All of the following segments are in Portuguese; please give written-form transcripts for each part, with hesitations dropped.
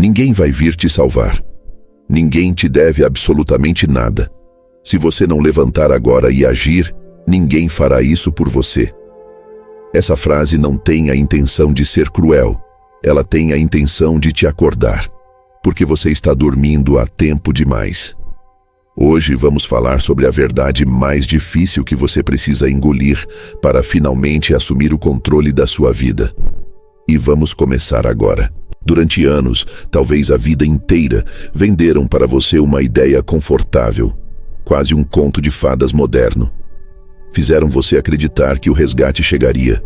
Ninguém vai vir te salvar. Ninguém te deve absolutamente nada. Se você não levantar agora e agir, ninguém fará isso por você. Essa frase não tem a intenção de ser cruel. Ela tem a intenção de te acordar, porque você está dormindo há tempo demais. Hoje vamos falar sobre a verdade mais difícil que você precisa engolir para finalmente assumir o controle da sua vida. E vamos começar agora. Durante anos, talvez a vida inteira, venderam para você uma ideia confortável, quase um conto de fadas moderno. Fizeram você acreditar que o resgate chegaria,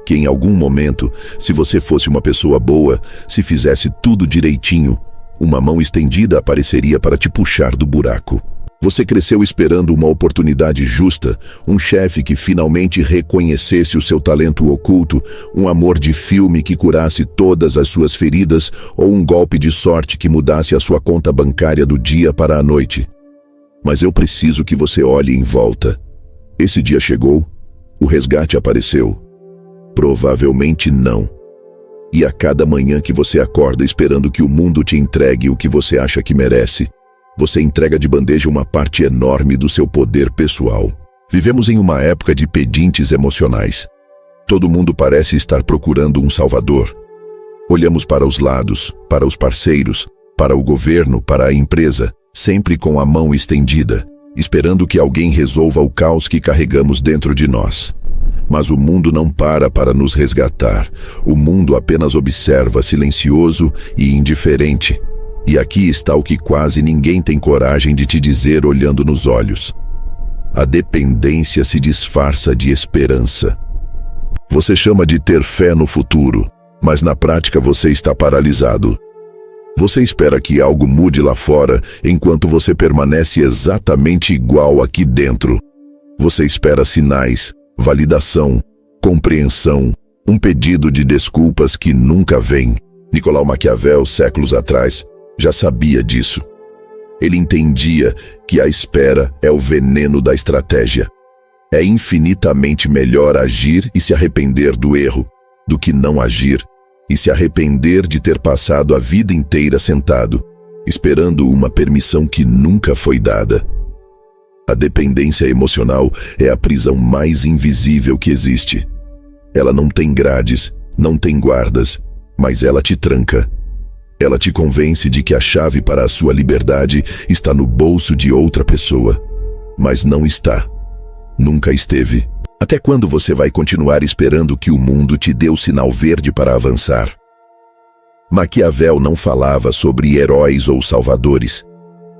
que em algum momento, se você fosse uma pessoa boa, se fizesse tudo direitinho, uma mão estendida apareceria para te puxar do buraco. Você cresceu esperando uma oportunidade justa, um chefe que finalmente reconhecesse o seu talento oculto, um amor de filme que curasse todas as suas feridas ou um golpe de sorte que mudasse a sua conta bancária do dia para a noite. Mas eu preciso que você olhe em volta. Esse dia chegou? O resgate apareceu? Provavelmente não. E a cada manhã que você acorda esperando que o mundo te entregue o que você acha que merece, você entrega de bandeja uma parte enorme do seu poder pessoal. Vivemos em uma época de pedintes emocionais. Todo mundo parece estar procurando um salvador. Olhamos para os lados, para os parceiros, para o governo, para a empresa, sempre com a mão estendida, esperando que alguém resolva o caos que carregamos dentro de nós. Mas o mundo não para nos resgatar. O mundo apenas observa, silencioso e indiferente. E aqui está o que quase ninguém tem coragem de te dizer olhando nos olhos. A dependência se disfarça de esperança. Você chama de ter fé no futuro, mas na prática você está paralisado. Você espera que algo mude lá fora, enquanto você permanece exatamente igual aqui dentro. Você espera sinais, validação, compreensão, um pedido de desculpas que nunca vem. Nicolau Maquiavel, séculos atrás, já sabia disso. Ele entendia que a espera é o veneno da estratégia. É infinitamente melhor agir e se arrepender do erro, do que não agir e se arrepender de ter passado a vida inteira sentado, esperando uma permissão que nunca foi dada. A dependência emocional é a prisão mais invisível que existe. Ela não tem grades, não tem guardas, mas ela te tranca. Ela te convence de que a chave para a sua liberdade está no bolso de outra pessoa. Mas não está. Nunca esteve. Até quando você vai continuar esperando que o mundo te dê o sinal verde para avançar? Maquiavel não falava sobre heróis ou salvadores.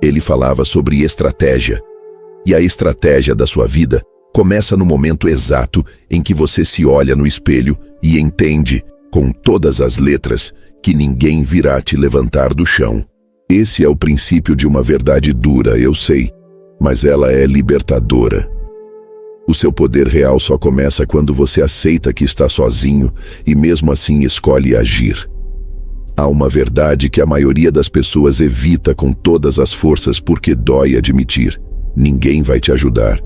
Ele falava sobre estratégia. E a estratégia da sua vida começa no momento exato em que você se olha no espelho e entende, com todas as letras, que ninguém virá te levantar do chão. Esse é o princípio de uma verdade dura, eu sei, mas ela é libertadora. O seu poder real só começa quando você aceita que está sozinho e mesmo assim escolhe agir. Há uma verdade que a maioria das pessoas evita com todas as forças porque dói admitir. Ninguém vai te ajudar.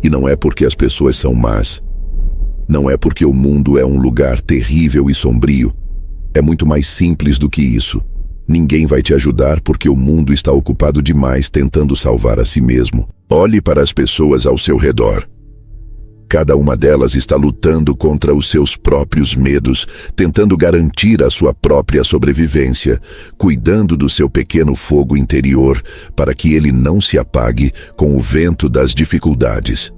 E não é porque as pessoas são más. Não é porque o mundo é um lugar terrível e sombrio. É muito mais simples do que isso. Ninguém vai te ajudar porque o mundo está ocupado demais tentando salvar a si mesmo. Olhe para as pessoas ao seu redor. Cada uma delas está lutando contra os seus próprios medos, tentando garantir a sua própria sobrevivência, cuidando do seu pequeno fogo interior para que ele não se apague com o vento das dificuldades.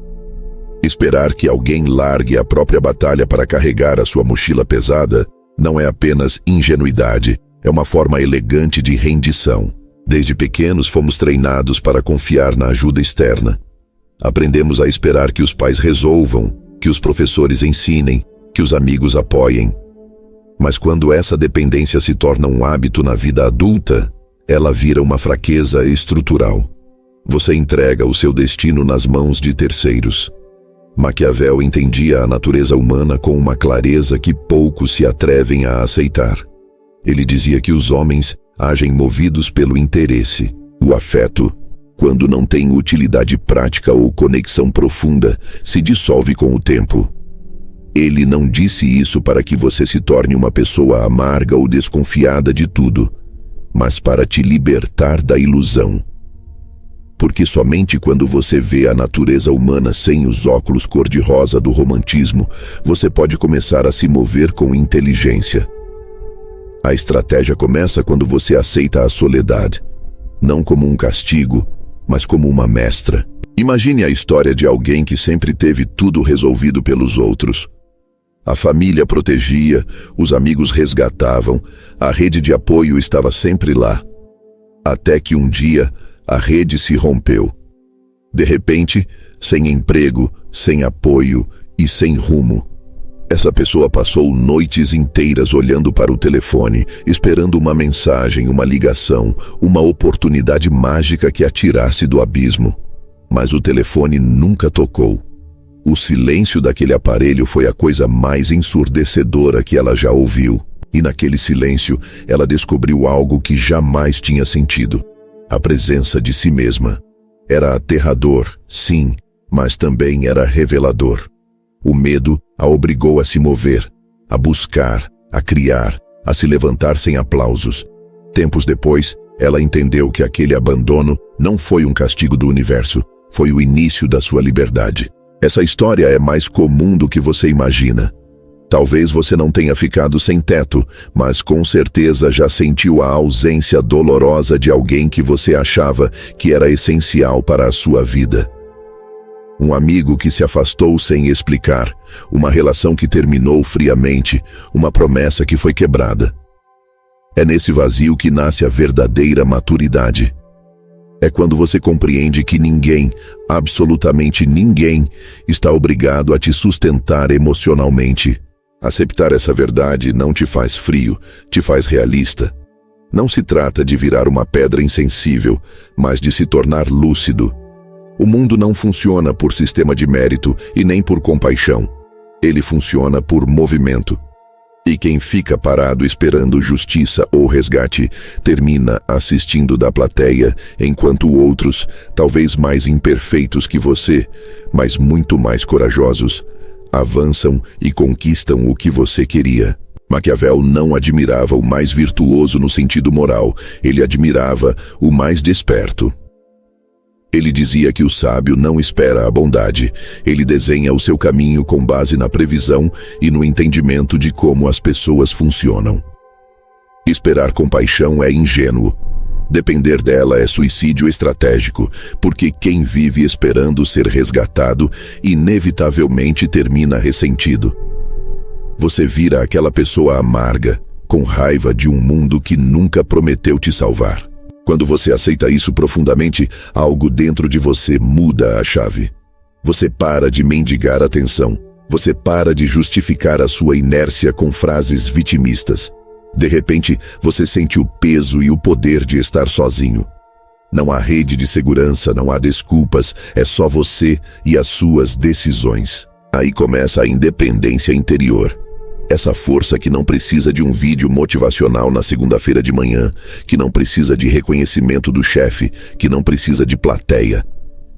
Esperar que alguém largue a própria batalha para carregar a sua mochila pesada não é apenas ingenuidade, é uma forma elegante de rendição. Desde pequenos fomos treinados para confiar na ajuda externa. Aprendemos a esperar que os pais resolvam, que os professores ensinem, que os amigos apoiem. Mas quando essa dependência se torna um hábito na vida adulta, ela vira uma fraqueza estrutural. Você entrega o seu destino nas mãos de terceiros. Maquiavel entendia a natureza humana com uma clareza que poucos se atrevem a aceitar. Ele dizia que os homens agem movidos pelo interesse. O afeto, quando não tem utilidade prática ou conexão profunda, se dissolve com o tempo. Ele não disse isso para que você se torne uma pessoa amarga ou desconfiada de tudo. mas para te libertar da ilusão. Porque somente quando você vê a natureza humana sem os óculos cor-de-rosa do romantismo, você pode começar a se mover com inteligência. A estratégia começa quando você aceita a soledade, não como um castigo, mas como uma mestra. Imagine a história de alguém que sempre teve tudo resolvido pelos outros. A família protegia, os amigos resgatavam, a rede de apoio estava sempre lá. Até que um dia, a rede se rompeu. De repente, sem emprego, sem apoio e sem rumo. Essa pessoa passou noites inteiras olhando para o telefone, esperando uma mensagem, uma ligação, uma oportunidade mágica que a tirasse do abismo. Mas o telefone nunca tocou. O silêncio daquele aparelho foi a coisa mais ensurdecedora que ela já ouviu. E naquele silêncio, ela descobriu algo que jamais tinha sentido. A presença de si mesma. Era aterrador, sim, mas também era revelador. O medo a obrigou a se mover, a buscar, a criar, a se levantar sem aplausos. Tempos depois, ela entendeu que aquele abandono não foi um castigo do universo, foi o início da sua liberdade. Essa história é mais comum do que você imagina. Talvez você não tenha ficado sem teto, mas com certeza já sentiu a ausência dolorosa de alguém que você achava que era essencial para a sua vida. Um amigo que se afastou sem explicar, uma relação que terminou friamente, uma promessa que foi quebrada. É nesse vazio que nasce a verdadeira maturidade. É quando você compreende que ninguém, absolutamente ninguém, está obrigado a te sustentar emocionalmente. Aceitar essa verdade não te faz frio, te faz realista. Não se trata de virar uma pedra insensível, mas de se tornar lúcido. O mundo não funciona por sistema de mérito e nem por compaixão. Ele funciona por movimento. E quem fica parado esperando justiça ou resgate, termina assistindo da plateia, enquanto outros, talvez mais imperfeitos que você, mas muito mais corajosos, avançam e conquistam o que você queria. Maquiavel não admirava o mais virtuoso no sentido moral, ele admirava o mais desperto. Ele dizia que o sábio não espera a bondade, ele desenha o seu caminho com base na previsão e no entendimento de como as pessoas funcionam. Esperar compaixão é ingênuo. Depender dela é suicídio estratégico, porque quem vive esperando ser resgatado, inevitavelmente termina ressentido. Você vira aquela pessoa amarga, com raiva de um mundo que nunca prometeu te salvar. Quando você aceita isso profundamente, algo dentro de você muda a chave. Você para de mendigar atenção. Você para de justificar a sua inércia com frases vitimistas. De repente, você sente o peso e o poder de estar sozinho. Não há rede de segurança, não há desculpas, é só você e as suas decisões. Aí começa a independência interior. Essa força que não precisa de um vídeo motivacional na segunda-feira de manhã, que não precisa de reconhecimento do chefe, que não precisa de plateia.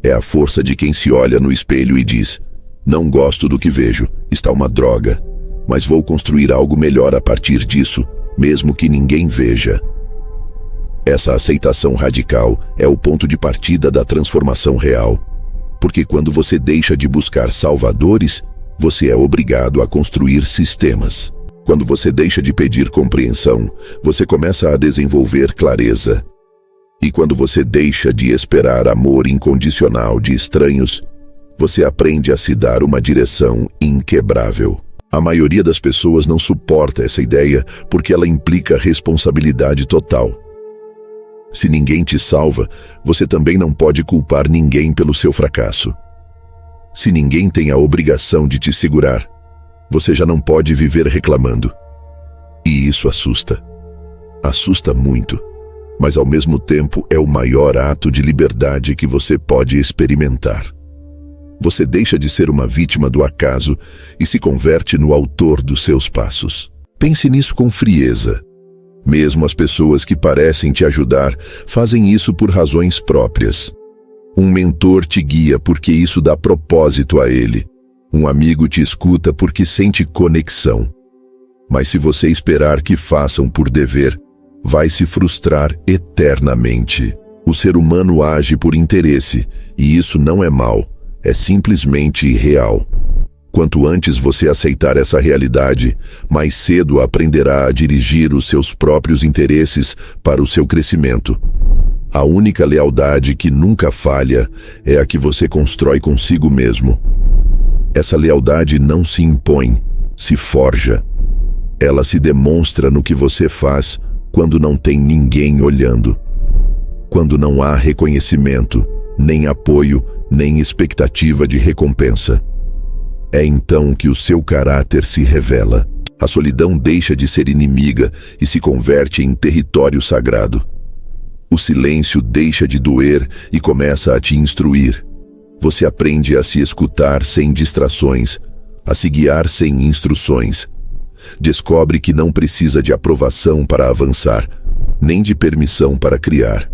É a força de quem se olha no espelho e diz: não gosto do que vejo, está uma droga, mas vou construir algo melhor a partir disso, mesmo que ninguém veja. Essa aceitação radical é o ponto de partida da transformação real. Porque quando você deixa de buscar salvadores, você é obrigado a construir sistemas. Quando você deixa de pedir compreensão, você começa a desenvolver clareza. E quando você deixa de esperar amor incondicional de estranhos, você aprende a se dar uma direção inquebrável. A maioria das pessoas não suporta essa ideia porque ela implica responsabilidade total. Se ninguém te salva, você também não pode culpar ninguém pelo seu fracasso. Se ninguém tem a obrigação de te segurar, você já não pode viver reclamando. E isso assusta. Assusta muito, mas ao mesmo tempo é o maior ato de liberdade que você pode experimentar. Você deixa de ser uma vítima do acaso e se converte no autor dos seus passos. Pense nisso com frieza. Mesmo as pessoas que parecem te ajudar fazem isso por razões próprias. Um mentor te guia porque isso dá propósito a ele. Um amigo te escuta porque sente conexão. Mas se você esperar que façam por dever, vai se frustrar eternamente. O ser humano age por interesse, e isso não é mal, é simplesmente irreal. Quanto antes você aceitar essa realidade, mais cedo aprenderá a dirigir os seus próprios interesses para o seu crescimento. A única lealdade que nunca falha é a que você constrói consigo mesmo. Essa lealdade não se impõe, se forja. Ela se demonstra no que você faz quando não tem ninguém olhando. Quando não há reconhecimento, nem apoio, nem expectativa de recompensa. É então que o seu caráter se revela. A solidão deixa de ser inimiga e se converte em território sagrado. O silêncio deixa de doer e começa a te instruir. Você aprende a se escutar sem distrações, a se guiar sem instruções. Descobre que não precisa de aprovação para avançar, nem de permissão para criar.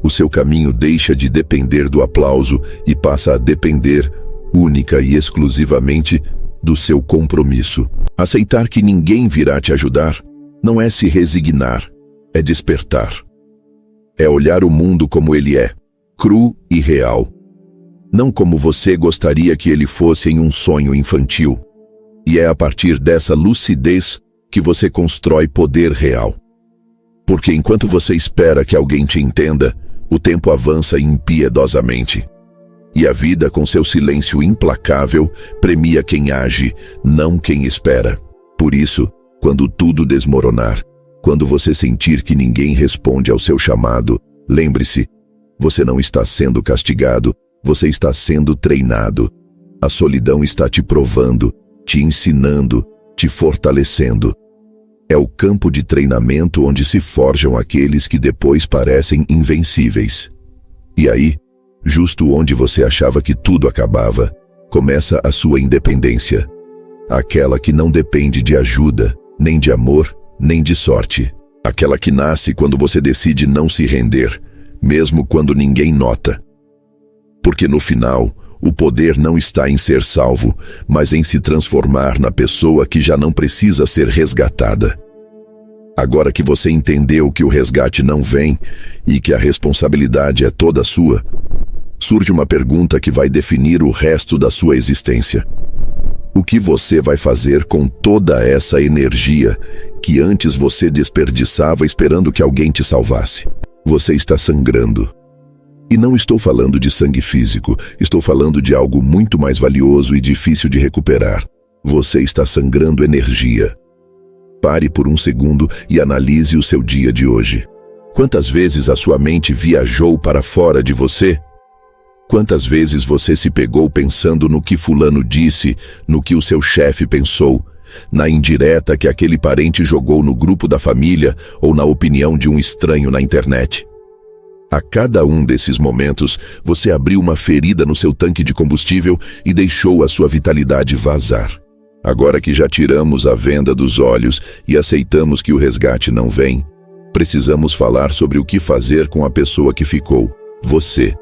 O seu caminho deixa de depender do aplauso e passa a depender, única e exclusivamente, do seu compromisso. Aceitar que ninguém virá te ajudar não é se resignar, é despertar. É olhar o mundo como ele é, cru e real. Não como você gostaria que ele fosse em um sonho infantil. E é a partir dessa lucidez que você constrói poder real. Porque enquanto você espera que alguém te entenda, o tempo avança impiedosamente. E a vida, com seu silêncio implacável, premia quem age, não quem espera. Por isso, quando tudo desmoronar, quando você sentir que ninguém responde ao seu chamado, lembre-se, você não está sendo castigado, você está sendo treinado. A solidão está te provando, te ensinando, te fortalecendo. É o campo de treinamento onde se forjam aqueles que depois parecem invencíveis. E aí, justo onde você achava que tudo acabava, começa a sua independência. Aquela que não depende de ajuda, nem de amor, nem de sorte. Aquela que nasce quando você decide não se render, mesmo quando ninguém nota. Porque no final, o poder não está em ser salvo, mas em se transformar na pessoa que já não precisa ser resgatada. Agora que você entendeu que o resgate não vem e que a responsabilidade é toda sua, surge uma pergunta que vai definir o resto da sua existência. O que você vai fazer com toda essa energia que antes você desperdiçava esperando que alguém te salvasse? Você está sangrando. E não estou falando de sangue físico, estou falando de algo muito mais valioso e difícil de recuperar. Você está sangrando energia. Pare por um segundo e analise o seu dia de hoje. Quantas vezes a sua mente viajou para fora de você? Quantas vezes você se pegou pensando no que fulano disse, no que o seu chefe pensou, na indireta que aquele parente jogou no grupo da família ou na opinião de um estranho na internet? A cada um desses momentos, você abriu uma ferida no seu tanque de combustível e deixou a sua vitalidade vazar. Agora que já tiramos a venda dos olhos e aceitamos que o resgate não vem, precisamos falar sobre o que fazer com a pessoa que ficou, você.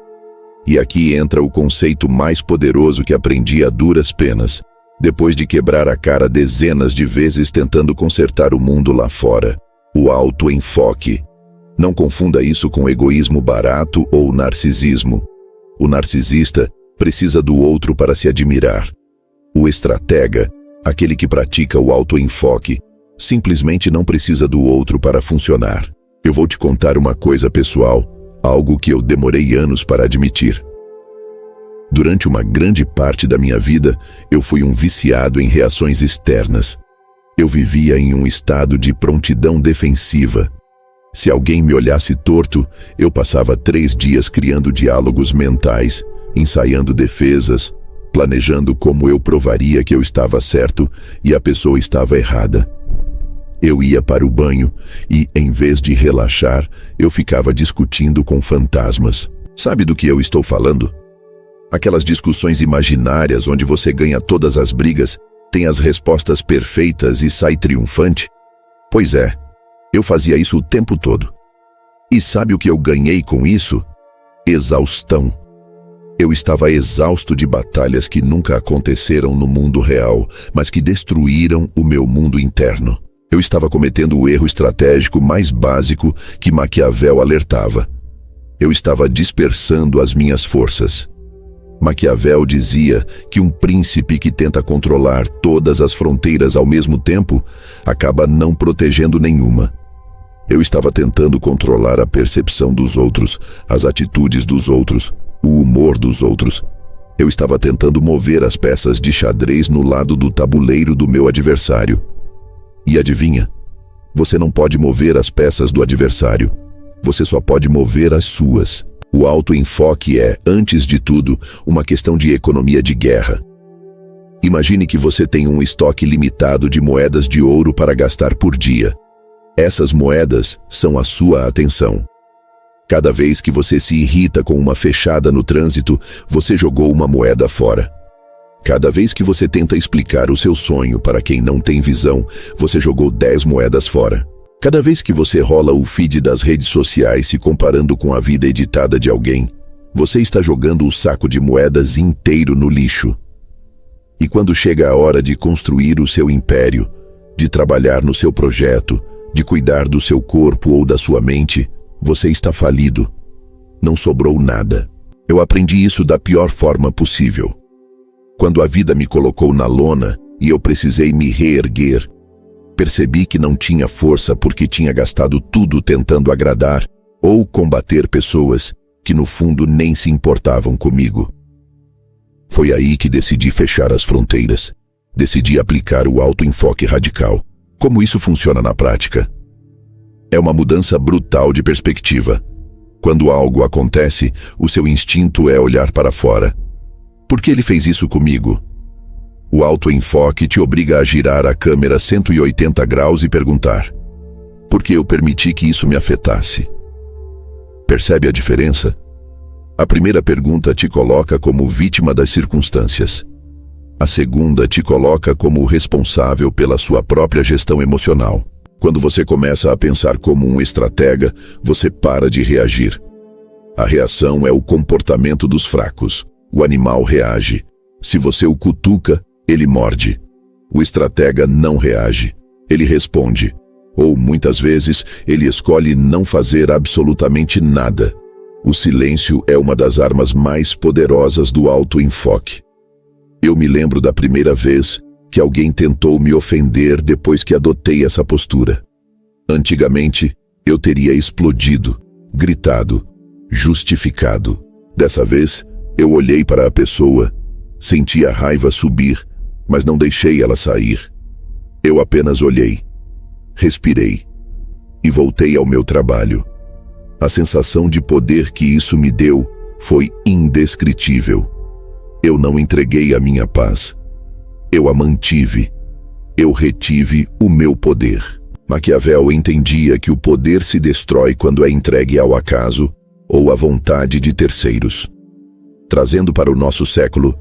E aqui entra o conceito mais poderoso que aprendi a duras penas, depois de quebrar a cara dezenas de vezes tentando consertar o mundo lá fora: o autoenfoque. Não confunda isso com egoísmo barato ou narcisismo. O narcisista precisa do outro para se admirar. O estratega, aquele que pratica o autoenfoque, simplesmente não precisa do outro para funcionar. Eu vou te contar uma coisa pessoal, algo que eu demorei anos para admitir. Durante uma grande parte da minha vida, eu fui um viciado em reações externas. Eu vivia em um estado de prontidão defensiva. Se alguém me olhasse torto, eu passava 3 dias criando diálogos mentais, ensaiando defesas, planejando como eu provaria que eu estava certo e a pessoa estava errada. Eu ia para o banho e, em vez de relaxar, eu ficava discutindo com fantasmas. Sabe do que eu estou falando? Aquelas discussões imaginárias onde você ganha todas as brigas, tem as respostas perfeitas e sai triunfante? Pois é, eu fazia isso o tempo todo. E sabe o que eu ganhei com isso? Exaustão. Eu estava exausto de batalhas que nunca aconteceram no mundo real, mas que destruíram o meu mundo interno. Eu estava cometendo o erro estratégico mais básico que Maquiavel alertava. Eu estava dispersando as minhas forças. Maquiavel dizia que um príncipe que tenta controlar todas as fronteiras ao mesmo tempo acaba não protegendo nenhuma. Eu estava tentando controlar a percepção dos outros, as atitudes dos outros, o humor dos outros. Eu estava tentando mover as peças de xadrez no lado do tabuleiro do meu adversário. E adivinha? Você não pode mover as peças do adversário. Você só pode mover as suas. O autoenfoque é, antes de tudo, uma questão de economia de guerra. Imagine que você tem um estoque limitado de moedas de ouro para gastar por dia. Essas moedas são a sua atenção. Cada vez que você se irrita com uma fechada no trânsito, você jogou uma moeda fora. Cada vez que você tenta explicar o seu sonho para quem não tem visão, você jogou 10 moedas fora. Cada vez que você rola o feed das redes sociais se comparando com a vida editada de alguém, você está jogando o saco de moedas inteiro no lixo. E quando chega a hora de construir o seu império, de trabalhar no seu projeto, de cuidar do seu corpo ou da sua mente, você está falido. Não sobrou nada. Eu aprendi isso da pior forma possível. Quando a vida me colocou na lona e eu precisei me reerguer, percebi que não tinha força porque tinha gastado tudo tentando agradar ou combater pessoas que no fundo nem se importavam comigo. Foi aí que decidi fechar as fronteiras. Decidi aplicar o autoenfoque radical. Como isso funciona na prática? É uma mudança brutal de perspectiva. Quando algo acontece, o seu instinto é olhar para fora. Por que ele fez isso comigo? O autoenfoque te obriga a girar a câmera 180 graus e perguntar: por que eu permiti que isso me afetasse? Percebe a diferença? A primeira pergunta te coloca como vítima das circunstâncias. A segunda te coloca como responsável pela sua própria gestão emocional. Quando você começa a pensar como um estratega, você para de reagir. A reação é o comportamento dos fracos. O animal reage. Se você o cutuca, ele morde. O estratega não reage. Ele responde. Ou, muitas vezes, ele escolhe não fazer absolutamente nada. O silêncio é uma das armas mais poderosas do autoenfoque. Eu me lembro da primeira vez que alguém tentou me ofender depois que adotei essa postura. Antigamente, eu teria explodido, gritado, justificado. Dessa vez, eu olhei para a pessoa, senti a raiva subir, mas não deixei ela sair. Eu apenas olhei, respirei e voltei ao meu trabalho. A sensação de poder que isso me deu foi indescritível. Eu não entreguei a minha paz. Eu a mantive. Eu retive o meu poder. Maquiavel entendia que o poder se destrói quando é entregue ao acaso ou à vontade de terceiros. Trazendo para o nosso século,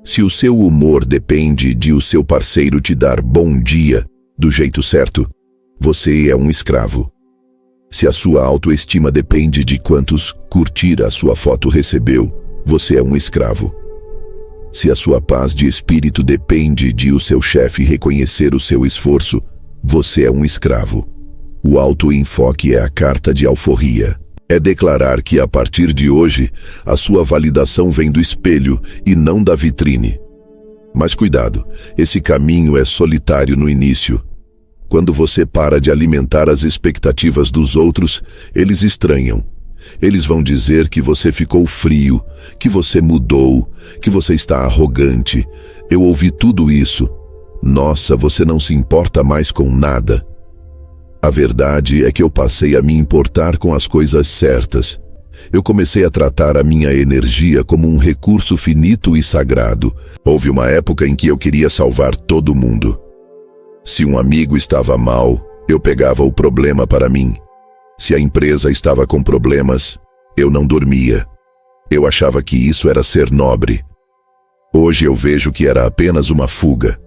se o seu humor depende de o seu parceiro te dar bom dia do jeito certo, você é um escravo. Se a sua autoestima depende de quantos curtir a sua foto recebeu, você é um escravo. Se a sua paz de espírito depende de o seu chefe reconhecer o seu esforço, você é um escravo. O autoenfoque é a carta de alforria. É declarar que a partir de hoje, a sua validação vem do espelho e não da vitrine. Mas cuidado, esse caminho é solitário no início. Quando você para de alimentar as expectativas dos outros, eles estranham. Eles vão dizer que você ficou frio, que você mudou, que você está arrogante. Eu ouvi tudo isso. Nossa, você não se importa mais com nada. A verdade é que eu passei a me importar com as coisas certas. Eu comecei a tratar a minha energia como um recurso finito e sagrado. Houve uma época em que eu queria salvar todo mundo. Se um amigo estava mal, eu pegava o problema para mim. Se a empresa estava com problemas, eu não dormia. Eu achava que isso era ser nobre. Hoje eu vejo que era apenas uma fuga.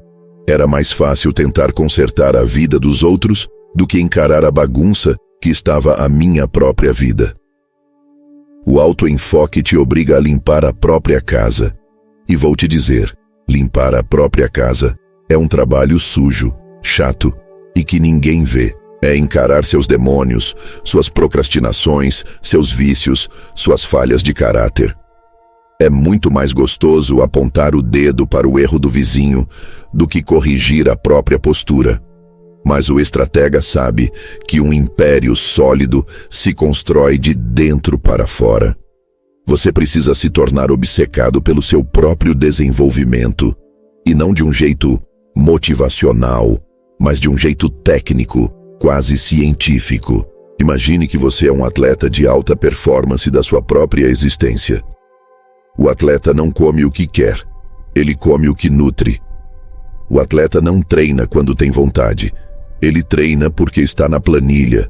Era mais fácil tentar consertar a vida dos outros do que encarar a bagunça que estava a minha própria vida. O autoenfoque te obriga a limpar a própria casa. E vou te dizer, limpar a própria casa é um trabalho sujo, chato e que ninguém vê. É encarar seus demônios, suas procrastinações, seus vícios, suas falhas de caráter. É muito mais gostoso apontar o dedo para o erro do vizinho do que corrigir a própria postura. Mas o estratega sabe que um império sólido se constrói de dentro para fora. Você precisa se tornar obcecado pelo seu próprio desenvolvimento, e não de um jeito motivacional, mas de um jeito técnico, quase científico. Imagine que você é um atleta de alta performance da sua própria existência. O atleta não come o que quer, ele come o que nutre. O atleta não treina quando tem vontade, ele treina porque está na planilha.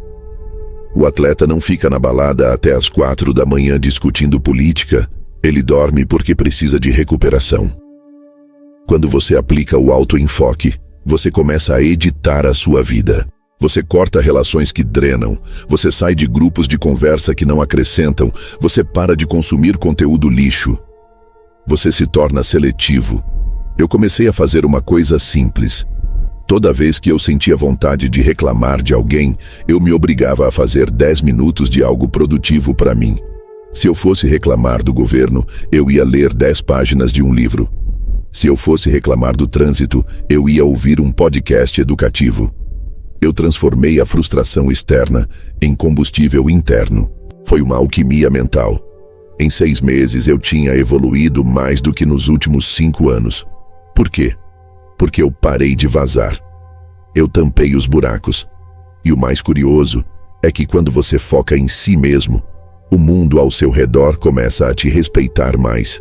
O atleta não fica na balada até as 4 da manhã discutindo política, ele dorme porque precisa de recuperação. Quando você aplica o autoenfoque, você começa a editar a sua vida. Você corta relações que drenam, você sai de grupos de conversa que não acrescentam, você para de consumir conteúdo lixo. Você se torna seletivo. Eu comecei a fazer uma coisa simples. Toda vez que eu sentia vontade de reclamar de alguém, eu me obrigava a fazer 10 minutos de algo produtivo para mim. Se eu fosse reclamar do governo, eu ia ler 10 páginas de um livro. Se eu fosse reclamar do trânsito, eu ia ouvir um podcast educativo. Eu transformei a frustração externa em combustível interno. Foi uma alquimia mental. Em 6 meses eu tinha evoluído mais do que nos últimos 5 anos. Por quê? Porque eu parei de vazar. Eu tampei os buracos. E o mais curioso é que quando você foca em si mesmo, o mundo ao seu redor começa a te respeitar mais.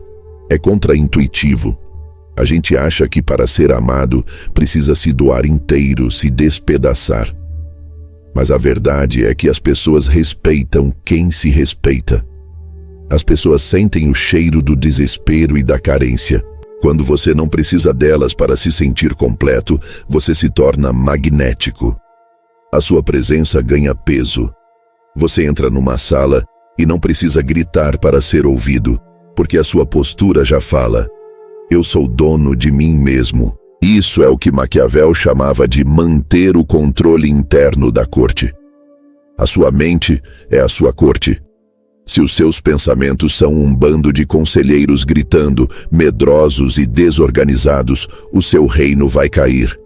É contraintuitivo. A gente acha que para ser amado precisa se doar inteiro, se despedaçar. Mas a verdade é que as pessoas respeitam quem se respeita. As pessoas sentem o cheiro do desespero e da carência. Quando você não precisa delas para se sentir completo, você se torna magnético. A sua presença ganha peso. Você entra numa sala e não precisa gritar para ser ouvido, porque a sua postura já fala: eu sou dono de mim mesmo. Isso é o que Maquiavel chamava de manter o controle interno da corte. A sua mente é a sua corte. Se os seus pensamentos são um bando de conselheiros gritando, medrosos e desorganizados, o seu reino vai cair.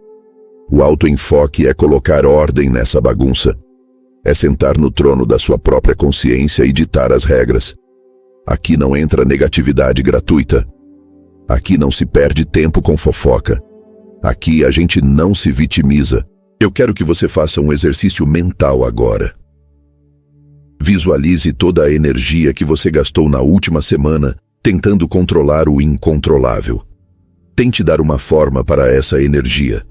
O autoenfoque é colocar ordem nessa bagunça. É sentar no trono da sua própria consciência e ditar as regras. Aqui não entra negatividade gratuita. Aqui não se perde tempo com fofoca. Aqui a gente não se vitimiza. Eu quero que você faça um exercício mental agora. Visualize toda a energia que você gastou na última semana tentando controlar o incontrolável. Tente dar uma forma para essa energia.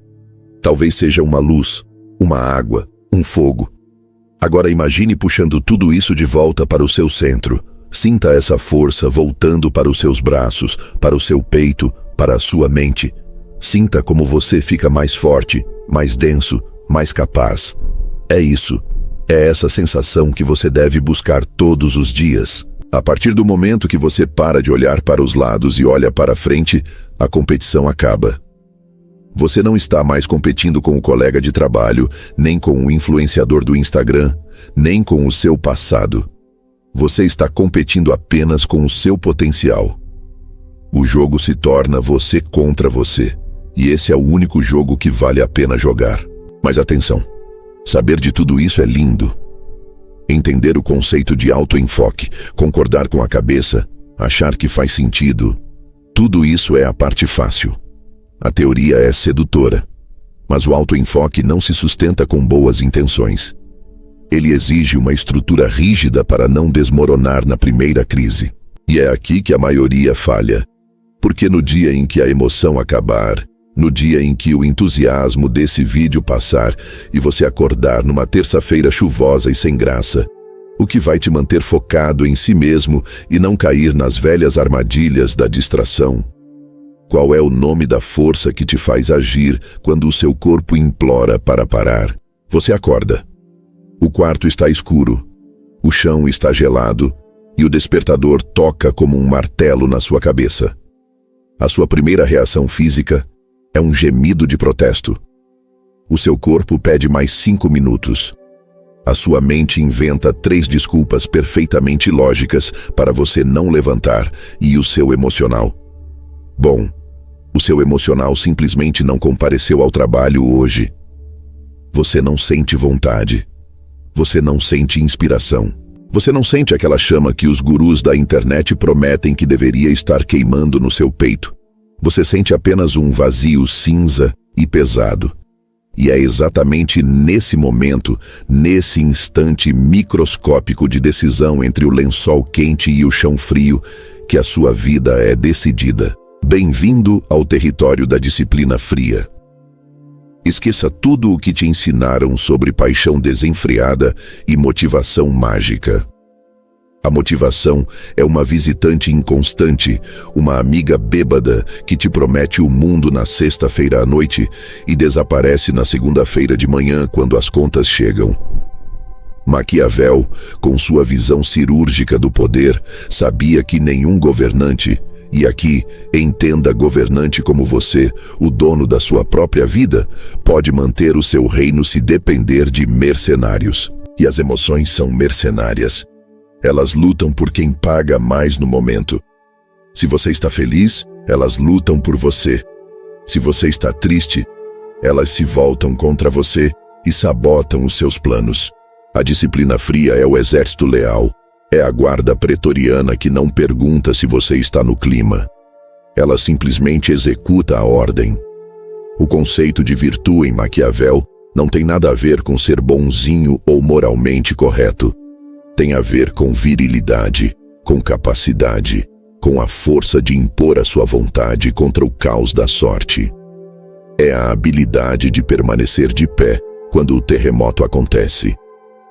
Talvez seja uma luz, uma água, um fogo. Agora imagine puxando tudo isso de volta para o seu centro. Sinta essa força voltando para os seus braços, para o seu peito, para a sua mente. Sinta como você fica mais forte, mais denso, mais capaz. É isso. É essa sensação que você deve buscar todos os dias. A partir do momento que você para de olhar para os lados e olha para frente, a competição acaba. Você não está mais competindo com o colega de trabalho, nem com o influenciador do Instagram, nem com o seu passado. Você está competindo apenas com o seu potencial. O jogo se torna você contra você. E esse é o único jogo que vale a pena jogar. Mas atenção, saber de tudo isso é lindo. Entender o conceito de autoenfoque, concordar com a cabeça, achar que faz sentido, tudo isso é a parte fácil. A teoria é sedutora, mas o autoenfoque não se sustenta com boas intenções. Ele exige uma estrutura rígida para não desmoronar na primeira crise. E é aqui que a maioria falha. Porque no dia em que a emoção acabar, no dia em que o entusiasmo desse vídeo passar e você acordar numa terça-feira chuvosa e sem graça, o que vai te manter focado em si mesmo e não cair nas velhas armadilhas da distração? Qual é o nome da força que te faz agir quando o seu corpo implora para parar? Você acorda. O quarto está escuro, o chão está gelado e o despertador toca como um martelo na sua cabeça. A sua primeira reação física é um gemido de protesto. O seu corpo pede mais 5 minutos. A sua mente inventa 3 desculpas perfeitamente lógicas para você não levantar e o seu emocional. Bom, o seu emocional simplesmente não compareceu ao trabalho hoje. Você não sente vontade. Você não sente inspiração. Você não sente aquela chama que os gurus da internet prometem que deveria estar queimando no seu peito. Você sente apenas um vazio cinza e pesado. E é exatamente nesse momento, nesse instante microscópico de decisão entre o lençol quente e o chão frio, que a sua vida é decidida. Bem-vindo ao território da disciplina fria. Esqueça tudo o que te ensinaram sobre paixão desenfreada e motivação mágica. A motivação é uma visitante inconstante, uma amiga bêbada que te promete o mundo na sexta-feira à noite e desaparece na segunda-feira de manhã quando as contas chegam. Maquiavel, com sua visão cirúrgica do poder, sabia que nenhum governante, e aqui, entenda governante como você, o dono da sua própria vida, pode manter o seu reino se depender de mercenários. E as emoções são mercenárias. Elas lutam por quem paga mais no momento. Se você está feliz, elas lutam por você. Se você está triste, elas se voltam contra você e sabotam os seus planos. A disciplina fria é o exército leal. É a guarda pretoriana que não pergunta se você está no clima. Ela simplesmente executa a ordem. O conceito de virtude em Maquiavel não tem nada a ver com ser bonzinho ou moralmente correto. Tem a ver com virilidade, com capacidade, com a força de impor a sua vontade contra o caos da sorte. É a habilidade de permanecer de pé quando o terremoto acontece.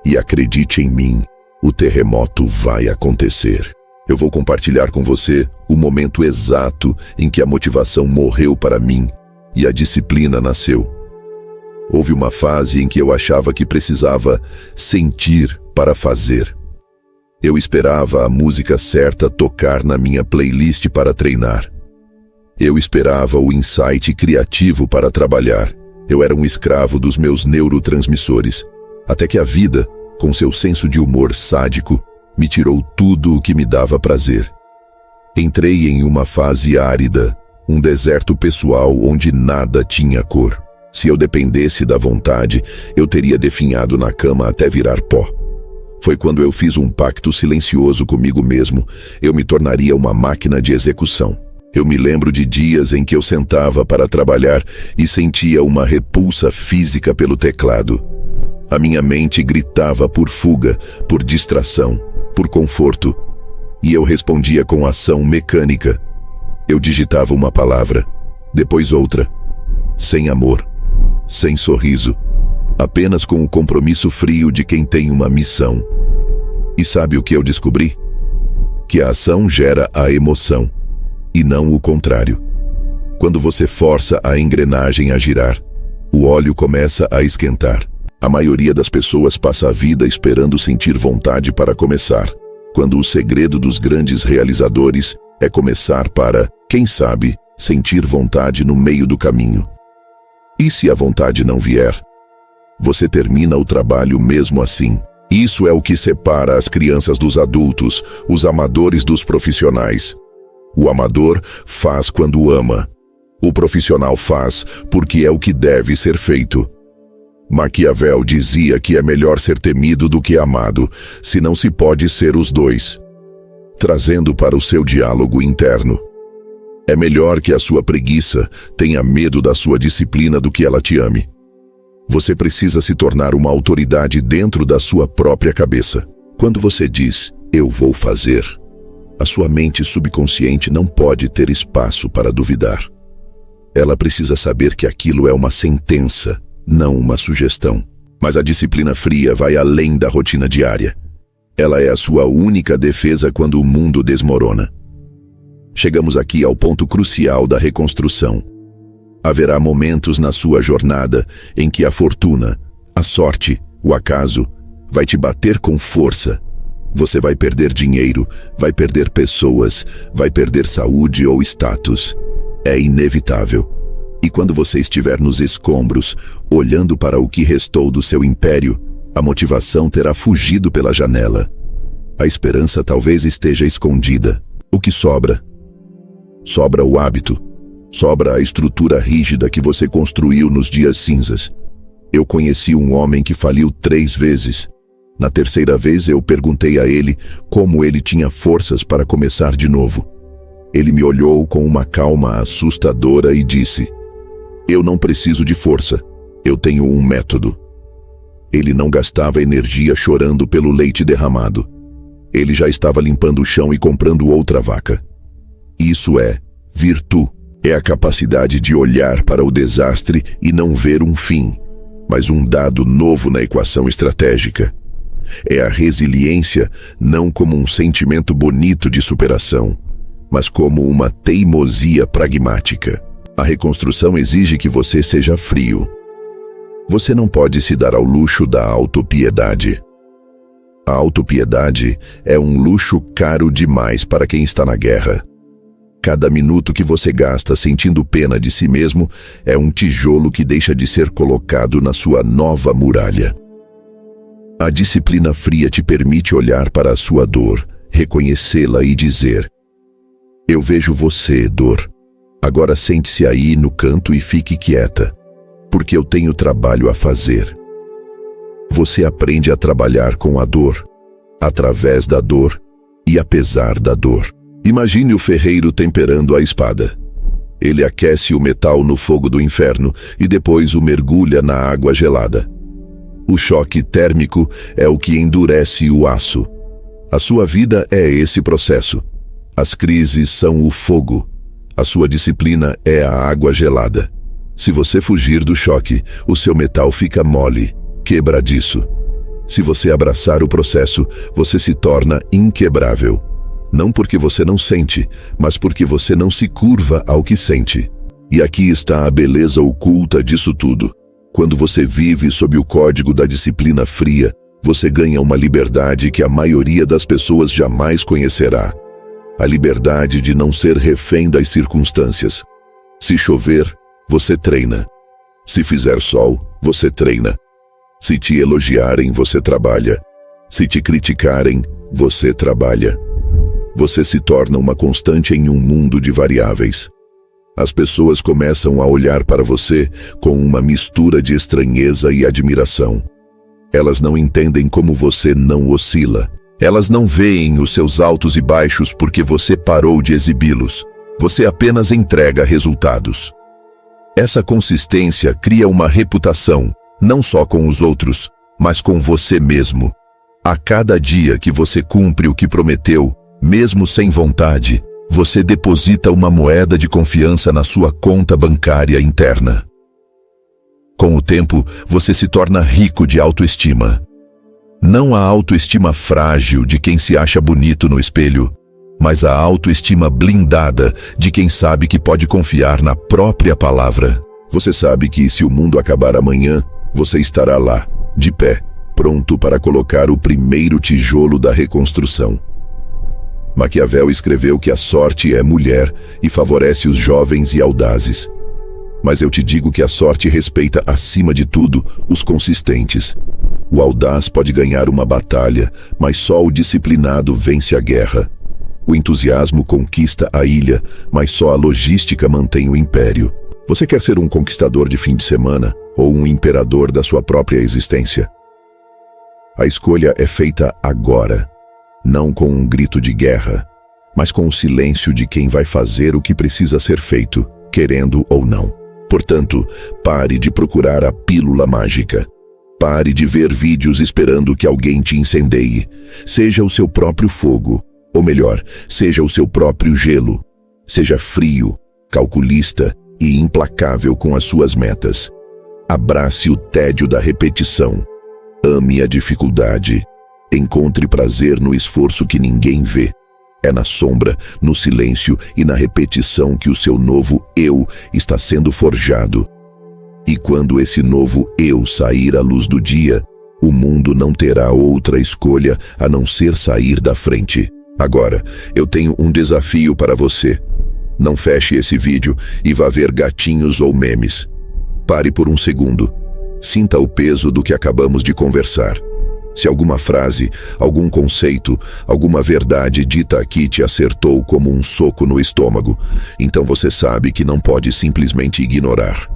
E acredite em mim, o terremoto vai acontecer. Eu vou compartilhar com você o momento exato em que a motivação morreu para mim e a disciplina nasceu. Houve uma fase em que eu achava que precisava sentir para fazer. Eu esperava a música certa tocar na minha playlist para treinar. Eu esperava o insight criativo para trabalhar. Eu era um escravo dos meus neurotransmissores, até que a vida, com seu senso de humor sádico, me tirou tudo o que me dava prazer. Entrei em uma fase árida, um deserto pessoal onde nada tinha cor. Se eu dependesse da vontade, eu teria definhado na cama até virar pó. Foi quando eu fiz um pacto silencioso comigo mesmo, eu me tornaria uma máquina de execução. Eu me lembro de dias em que eu sentava para trabalhar e sentia uma repulsa física pelo teclado. A minha mente gritava por fuga, por distração, por conforto. E eu respondia com ação mecânica. Eu digitava uma palavra, depois outra, sem amor, sem sorriso, apenas com o compromisso frio de quem tem uma missão. E sabe o que eu descobri? Que a ação gera a emoção, e não o contrário. Quando você força a engrenagem a girar, o óleo começa a esquentar. A maioria das pessoas passa a vida esperando sentir vontade para começar, quando o segredo dos grandes realizadores é começar para, quem sabe, sentir vontade no meio do caminho. E se a vontade não vier? Você termina o trabalho mesmo assim. Isso é o que separa as crianças dos adultos, os amadores dos profissionais. O amador faz quando ama. O profissional faz porque é o que deve ser feito. Maquiavel dizia que é melhor ser temido do que amado, se não se pode ser os dois. Trazendo para o seu diálogo interno. É melhor que a sua preguiça tenha medo da sua disciplina do que ela te ame. Você precisa se tornar uma autoridade dentro da sua própria cabeça. Quando você diz, eu vou fazer, a sua mente subconsciente não pode ter espaço para duvidar. Ela precisa saber que aquilo é uma sentença, não uma sugestão. Mas a disciplina fria vai além da rotina diária. Ela é a sua única defesa quando o mundo desmorona. Chegamos aqui ao ponto crucial da reconstrução. Haverá momentos na sua jornada em que a fortuna, a sorte, o acaso, vai te bater com força. Você vai perder dinheiro, vai perder pessoas, vai perder saúde ou status. É inevitável. E quando você estiver nos escombros, olhando para o que restou do seu império, a motivação terá fugido pela janela. A esperança talvez esteja escondida. O que sobra? Sobra o hábito. Sobra a estrutura rígida que você construiu nos dias cinzas. Eu conheci um homem que faliu 3 vezes. Na terceira vez eu perguntei a ele como ele tinha forças para começar de novo. Ele me olhou com uma calma assustadora e disse: "Eu não preciso de força, eu tenho um método." Ele não gastava energia chorando pelo leite derramado. Ele já estava limpando o chão e comprando outra vaca. Isso é virtude. É a capacidade de olhar para o desastre e não ver um fim, mas um dado novo na equação estratégica. É a resiliência não como um sentimento bonito de superação, mas como uma teimosia pragmática. A reconstrução exige que você seja frio. Você não pode se dar ao luxo da autopiedade. A autopiedade é um luxo caro demais para quem está na guerra. Cada minuto que você gasta sentindo pena de si mesmo é um tijolo que deixa de ser colocado na sua nova muralha. A disciplina fria te permite olhar para a sua dor, reconhecê-la e dizer: "Eu vejo você, dor. Agora sente-se aí no canto e fique quieta, porque eu tenho trabalho a fazer." Você aprende a trabalhar com a dor, através da dor e apesar da dor. Imagine o ferreiro temperando a espada. Ele aquece o metal no fogo do inferno e depois o mergulha na água gelada. O choque térmico é o que endurece o aço. A sua vida é esse processo. As crises são o fogo. A sua disciplina é a água gelada. Se você fugir do choque, o seu metal fica mole, quebradiço. Se você abraçar o processo, você se torna inquebrável. Não porque você não sente, mas porque você não se curva ao que sente. E aqui está a beleza oculta disso tudo. Quando você vive sob o código da disciplina fria, você ganha uma liberdade que a maioria das pessoas jamais conhecerá. A liberdade de não ser refém das circunstâncias. Se chover, você treina. Se fizer sol, você treina. Se te elogiarem, você trabalha. Se te criticarem, você trabalha. Você se torna uma constante em um mundo de variáveis. As pessoas começam a olhar para você com uma mistura de estranheza e admiração. Elas não entendem como você não oscila. Elas não veem os seus altos e baixos porque você parou de exibi-los. Você apenas entrega resultados. Essa consistência cria uma reputação, não só com os outros, mas com você mesmo. A cada dia que você cumpre o que prometeu, mesmo sem vontade, você deposita uma moeda de confiança na sua conta bancária interna. Com o tempo, você se torna rico de autoestima. Não a autoestima frágil de quem se acha bonito no espelho, mas a autoestima blindada de quem sabe que pode confiar na própria palavra. Você sabe que se o mundo acabar amanhã, você estará lá, de pé, pronto para colocar o primeiro tijolo da reconstrução. Maquiavel escreveu que a sorte é mulher e favorece os jovens e audazes. Mas eu te digo que a sorte respeita, acima de tudo, os consistentes. O audaz pode ganhar uma batalha, mas só o disciplinado vence a guerra. O entusiasmo conquista a ilha, mas só a logística mantém o império. Você quer ser um conquistador de fim de semana ou um imperador da sua própria existência? A escolha é feita agora. Não com um grito de guerra, mas com o silêncio de quem vai fazer o que precisa ser feito, querendo ou não. Portanto, pare de procurar a pílula mágica. Pare de ver vídeos esperando que alguém te incendeie. Seja o seu próprio fogo, ou melhor, seja o seu próprio gelo. Seja frio, calculista e implacável com as suas metas. Abrace o tédio da repetição. Ame a dificuldade. Encontre prazer no esforço que ninguém vê. É na sombra, no silêncio e na repetição que o seu novo eu está sendo forjado. E quando esse novo eu sair à luz do dia, o mundo não terá outra escolha a não ser sair da frente. Agora, eu tenho um desafio para você. Não feche esse vídeo e vá ver gatinhos ou memes. Pare por um segundo. Sinta o peso do que acabamos de conversar. Se alguma frase, algum conceito, alguma verdade dita aqui te acertou como um soco no estômago, então você sabe que não pode simplesmente ignorar.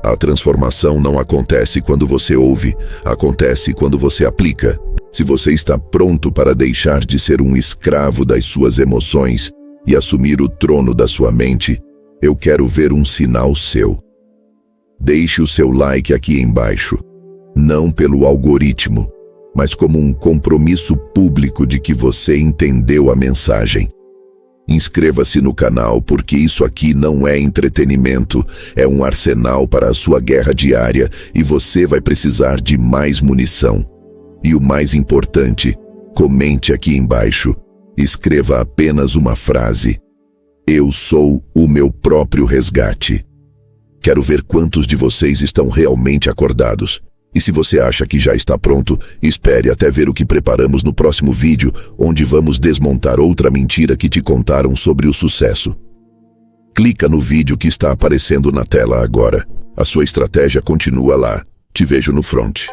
A transformação não acontece quando você ouve, acontece quando você aplica. Se você está pronto para deixar de ser um escravo das suas emoções e assumir o trono da sua mente, eu quero ver um sinal seu. Deixe o seu like aqui embaixo, não pelo algoritmo, mas como um compromisso público de que você entendeu a mensagem. Inscreva-se no canal porque isso aqui não é entretenimento, é um arsenal para a sua guerra diária e você vai precisar de mais munição. E o mais importante, comente aqui embaixo. Escreva apenas uma frase. Eu sou o meu próprio resgate. Quero ver quantos de vocês estão realmente acordados. E se você acha que já está pronto, espere até ver o que preparamos no próximo vídeo, onde vamos desmontar outra mentira que te contaram sobre o sucesso. Clica no vídeo que está aparecendo na tela agora. A sua estratégia continua lá. Te vejo no front.